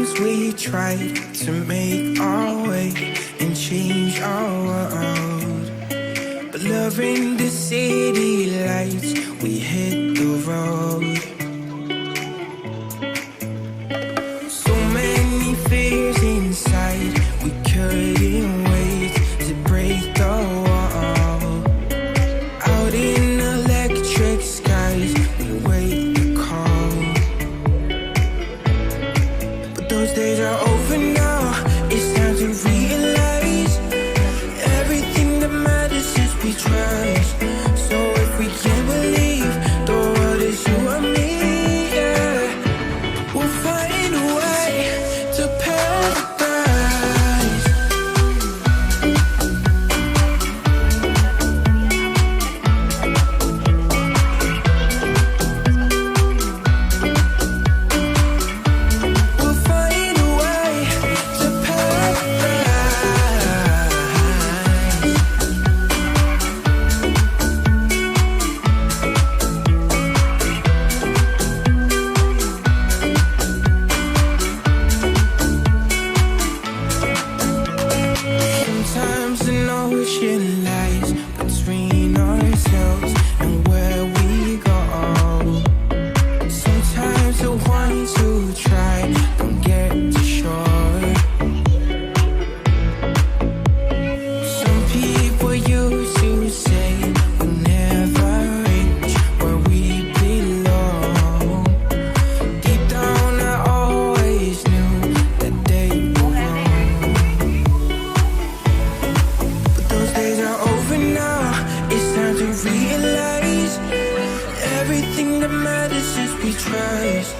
Sometimes we try to make our way and change our world, but loving the city lights, we hit the road. So many fears inside, we couldn't wait to break the wall. Out in electric skies, we wait the call. But those days are over now, it's time to realize everything that matters is we trust. So if we can't believe the world is you and me, yeah, we'll find a way to paradise. We'll find a way to paradise. Sometimes an ocean lies between ourselves and where we go. Sometimes the ones who try don't get to shore. Some people used to say we'll never reach where we belong. Deep down I always knew that they were wrong. But those days are over now, it's time to realize everything that matters is we trust.